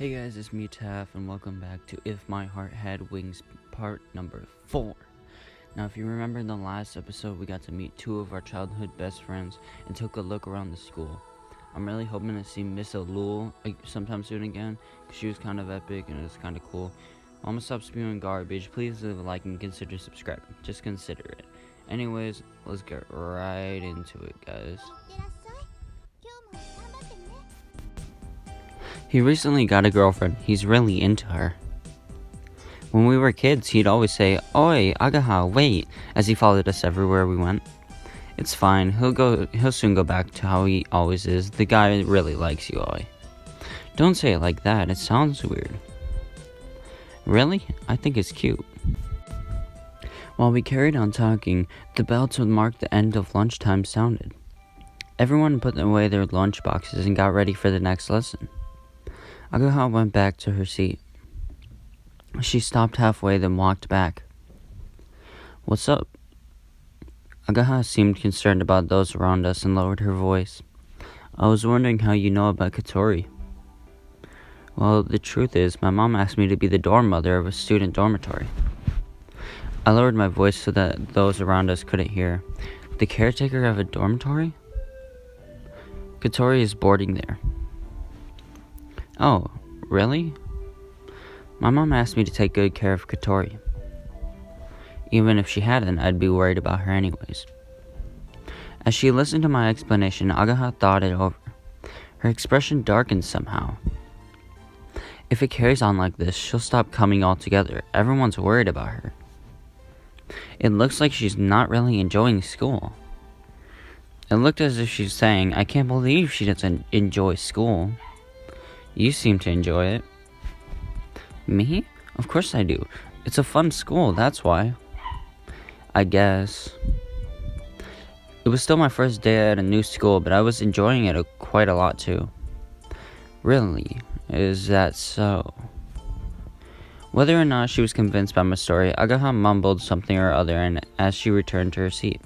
Hey guys, it's me Taff, and welcome back to If My Heart Had Wings part number 4. Now if you remember in the last episode, we got to meet two of our childhood best friends and took a look around the school. I'm really hoping to see Miss Alul sometime soon again, because she was kind of epic and it was kind of cool. I'm gonna stop spewing garbage. Please leave a like and consider subscribing. Just consider it. Anyways, let's get right into it, guys. He recently got a girlfriend. He's really into her. When we were kids, he'd always say, "Oi, Agaha, wait," as he followed us everywhere we went. It's fine. He'll soon go back to how he always is. The guy really likes you, Oi. Don't say it like that. It sounds weird. Really? I think it's cute. While we carried on talking, the bell to mark the end of lunchtime sounded. Everyone put away their lunch boxes and got ready for the next lesson. Agaha went back to her seat. She stopped halfway, then walked back. "What's up?" Agaha seemed concerned about those around us and lowered her voice. "I was wondering how you know about Katori." "Well, the truth is, my mom asked me to be the dorm mother of a student dormitory." I lowered my voice so that those around us couldn't hear. "The caretaker of a dormitory?" "Katori is boarding there." "Oh, really?" My mom asked me to take good care of Katori. Even if she hadn't, I'd be worried about her anyways. As she listened to my explanation, Agaha thought it over. Her expression darkened somehow. If it carries on like this, she'll stop coming altogether. Everyone's worried about her. It looks like she's not really enjoying school. It looked as if she's saying, "I can't believe she doesn't enjoy school. You seem to enjoy it." "Me? Of course I do. It's a fun school, that's why." "I guess." It was still my first day at a new school, but I was enjoying it quite a lot too. "Really? Is that so?" Whether or not she was convinced by my story, Agaha mumbled something or other and as she returned to her seat.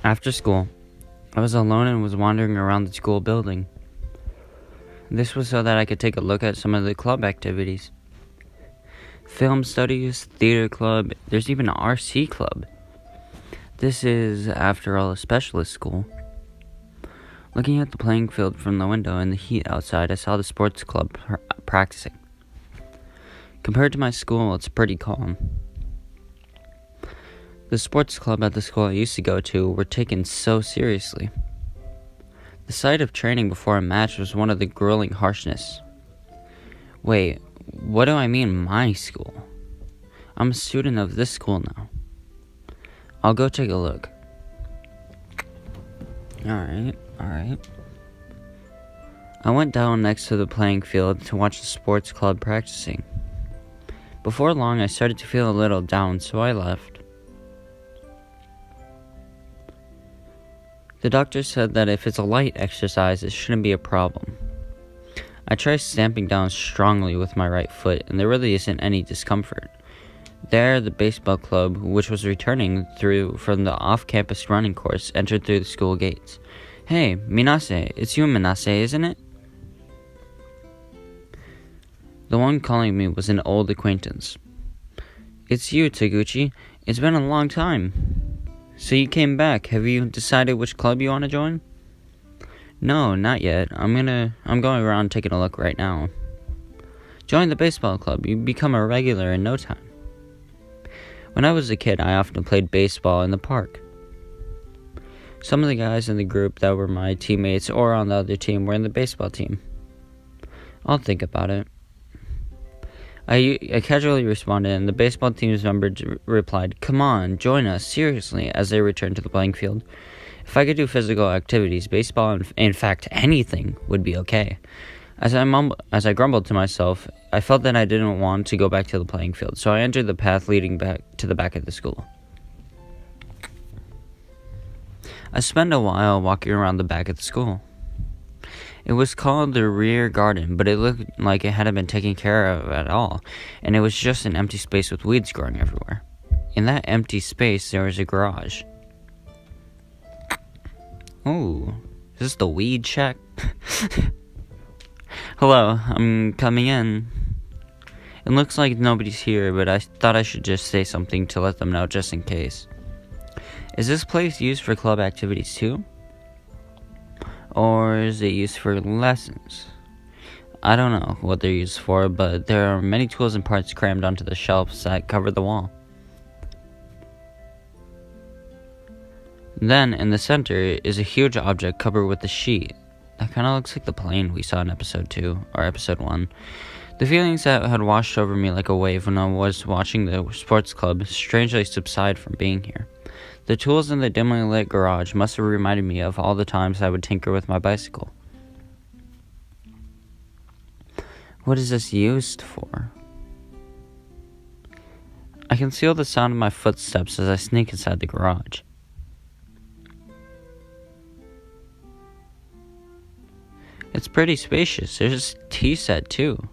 After school, I was alone and was wandering around the school building. This was so that I could take a look at some of the club activities. Film studies, theater club, there's even an RC club. This is, after all, a specialist school. Looking at the playing field from the window in the heat outside, I saw the sports club practicing. Compared to my school, it's pretty calm. The sports club at the school I used to go to were taken so seriously. The sight of training before a match was one of the grueling harshness. Wait, what do I mean my school? I'm a student of this school now. I'll go take a look. Alright. I went down next to the playing field to watch the sports club practicing. Before long, I started to feel a little down, so I left. The doctor said that if it's a light exercise, it shouldn't be a problem. I tried stamping down strongly with my right foot, and there really isn't any discomfort. There, the baseball club, which was returning from the off-campus running course, entered through the school gates. "Hey, Minase, it's you, Minase, isn't it?" The one calling me was an old acquaintance. "It's you, Taguchi. It's been a long time. So you came back. Have you decided which club you want to join?" "No, not yet. I'm going around taking a look right now." "Join the baseball club. You become a regular in no time." When I was a kid, I often played baseball in the park. Some of the guys in the group that were my teammates or on the other team were in the baseball team. "I'll think about it." I casually responded, and the baseball team's member replied, "Come on, join us, seriously," as they returned to the playing field. If I could do physical activities, baseball, and in fact anything, would be okay. As I grumbled to myself, I felt that I didn't want to go back to the playing field, so I entered the path leading back to the back of the school. I spent a while walking around the back of the school. It was called the rear garden, but it looked like it hadn't been taken care of at all, and it was just an empty space with weeds growing everywhere. In that empty space, there was a garage. Ooh, is this the weed shack? Hello, I'm coming in. It looks like nobody's here, but I thought I should just say something to let them know just in case. Is this place used for club activities too? Or is it used for lessons? I don't know what they're used for, but there are many tools and parts crammed onto the shelves that cover the wall. Then, in the center, is a huge object covered with a sheet. That kind of looks like the plane we saw in episode 2, or episode 1. The feelings that had washed over me like a wave when I was watching the sports club strangely subside from being here. The tools in the dimly lit garage must have reminded me of all the times I would tinker with my bicycle. What is this used for? I can feel the sound of my footsteps as I sneak inside the garage. It's pretty spacious. There's a tea set too.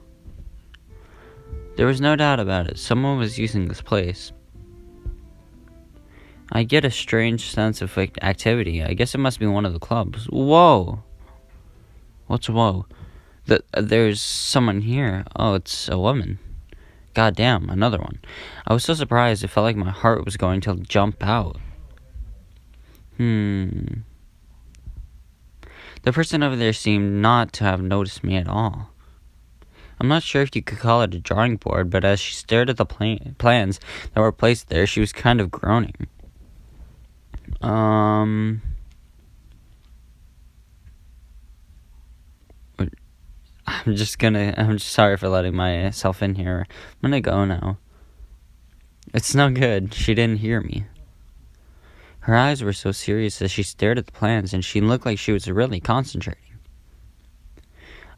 There was no doubt about it. Someone was using this place. I get a strange sense of activity. I guess it must be one of the clubs. Whoa! What's whoa? There's someone here. Oh, it's a woman. Goddamn, another one. I was so surprised it felt like my heart was going to jump out. The person over there seemed not to have noticed me at all. I'm not sure if you could call it a drawing board, but as she stared at the plans that were placed there, she was kind of groaning. I'm just sorry for letting myself in here. I'm gonna go now. It's no good. She didn't hear me. Her eyes were so serious as she stared at the plans, and she looked like she was really concentrating.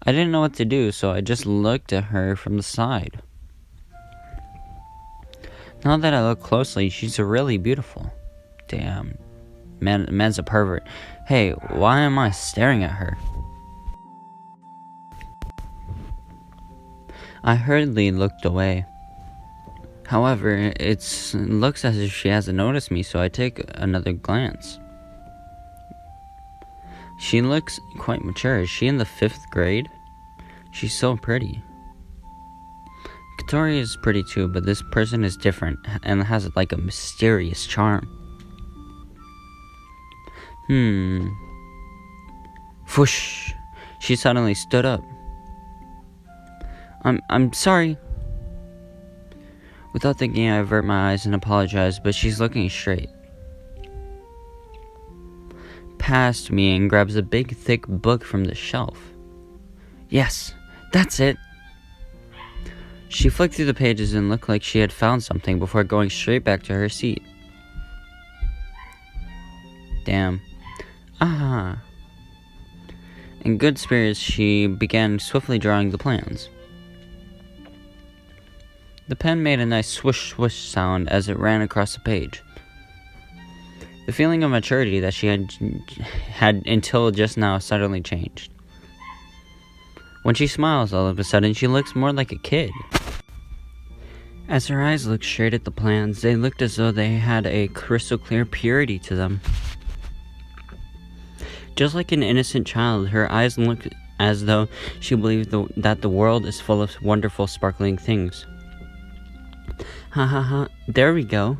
I didn't know what to do, so I just looked at her from the side. Now that I look closely, she's really beautiful. Damn. Man's a pervert. Hey, why am I staring at her? I hurriedly looked away. However, it looks as if she hasn't noticed me, so I take another glance. She looks quite mature. Is she in the 5th grade? She's so pretty. Katori is pretty too, but this person is different and has like a mysterious charm. Whoosh! She suddenly stood up. I'm sorry. Without thinking, I avert my eyes and apologize, but she's looking straight past me and grabs a big, thick book from the shelf. Yes, that's it. She flicked through the pages and looked like she had found something before going straight back to her seat. Damn. Ah. In good spirits, she began swiftly drawing the plans. The pen made a nice swish swish sound as it ran across the page. The feeling of maturity that she had until just now suddenly changed. When she smiles all of a sudden, she looks more like a kid. As her eyes looked straight at the plans, they looked as though they had a crystal clear purity to them. Just like an innocent child, her eyes looked as though she believed that the world is full of wonderful, sparkling things. Ha ha ha, there we go.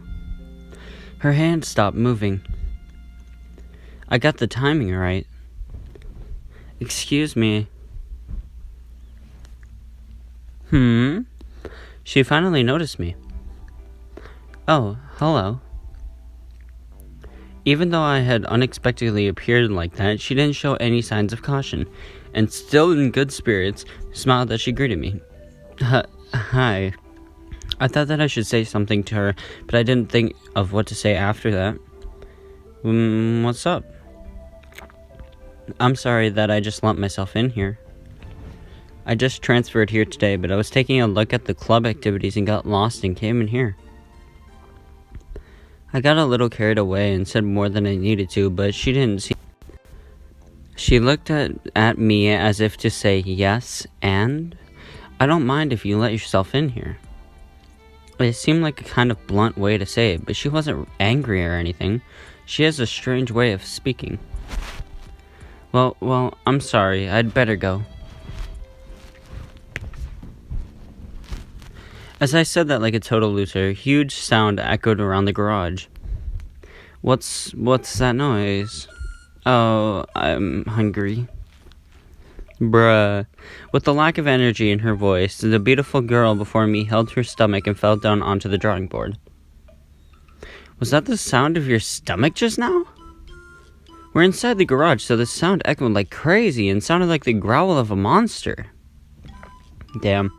Her hand stopped moving. I got the timing right. Excuse me. She finally noticed me. Oh, hello. Even though I had unexpectedly appeared like that, she didn't show any signs of caution, and still in good spirits, smiled as she greeted me. Hi. I thought that I should say something to her, but I didn't think of what to say after that. What's up? I'm sorry that I just lumped myself in here. I just transferred here today, but I was taking a look at the club activities and got lost and came in here. I got a little carried away and said more than I needed to, but she didn't see. She looked at me as if to say yes, and I don't mind if you let yourself in here. It seemed like a kind of blunt way to say it, but she wasn't angry or anything. She has a strange way of speaking. Well, I'm sorry. I'd better go. As I said that like a total loser, a huge sound echoed around the garage. What's that noise? Oh, I'm hungry. Bruh. With the lack of energy in her voice, the beautiful girl before me held her stomach and fell down onto the drawing board. Was that the sound of your stomach just now? We're inside the garage, so the sound echoed like crazy and sounded like the growl of a monster. Damn.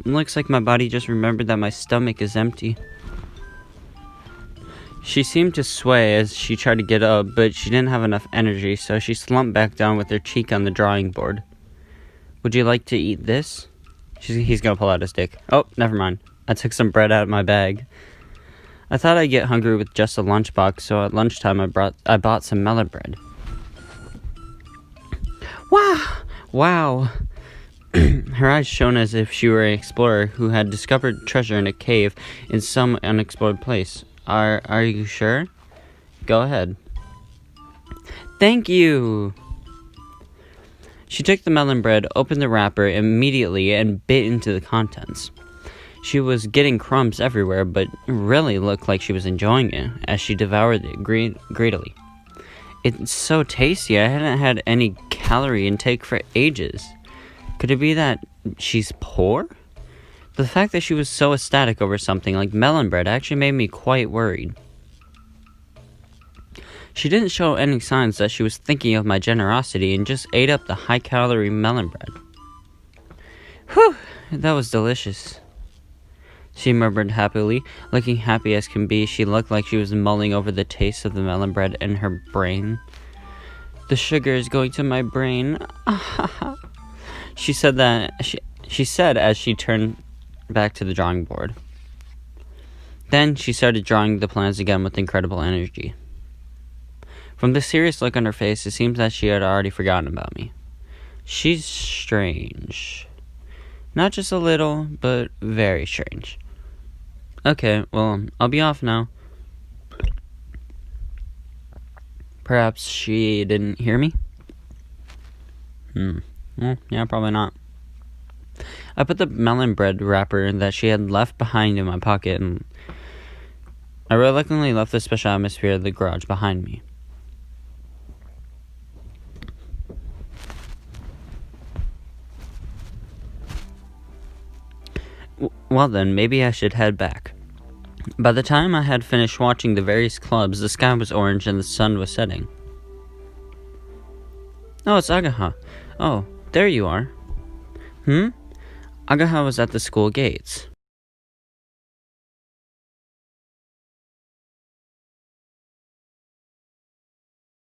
Looks like my body just remembered that my stomach is empty. She seemed to sway as she tried to get up, but she didn't have enough energy, so she slumped back down with her cheek on the drawing board. Would you like to eat this? He's gonna pull out his dick. Oh, never mind. I took some bread out of my bag. I thought I'd get hungry with just a lunchbox, so at lunchtime I bought some melon bread. Wow. Her eyes shone as if she were an explorer who had discovered treasure in a cave in some unexplored place. Are you sure? Go ahead. Thank you! She took the melon bread, opened the wrapper immediately, and bit into the contents. She was getting crumbs everywhere, but really looked like she was enjoying it as she devoured it greedily. It's so tasty. I hadn't had any calorie intake for ages. Could it be that she's poor? The fact that she was so ecstatic over something like melon bread actually made me quite worried. She didn't show any signs that she was thinking of my generosity and just ate up the high-calorie melon bread. Whew, that was delicious. She murmured happily. Looking happy as can be, she looked like she was mulling over the taste of the melon bread in her brain. The sugar is going to my brain. She said as she turned back to the drawing board. Then she started drawing the plans again with incredible energy. From the serious look on her face, it seems that she had already forgotten about me. She's strange. Not just a little, but very strange. Okay, well, I'll be off now. Perhaps she didn't hear me? Well, yeah, probably not. I put the melon bread wrapper that she had left behind in my pocket, and I reluctantly left the special atmosphere of the garage behind me. Well then, maybe I should head back. By the time I had finished watching the various clubs, the sky was orange and the sun was setting. Oh, it's Agaha. Oh, there you are. Agaha was at the school gates.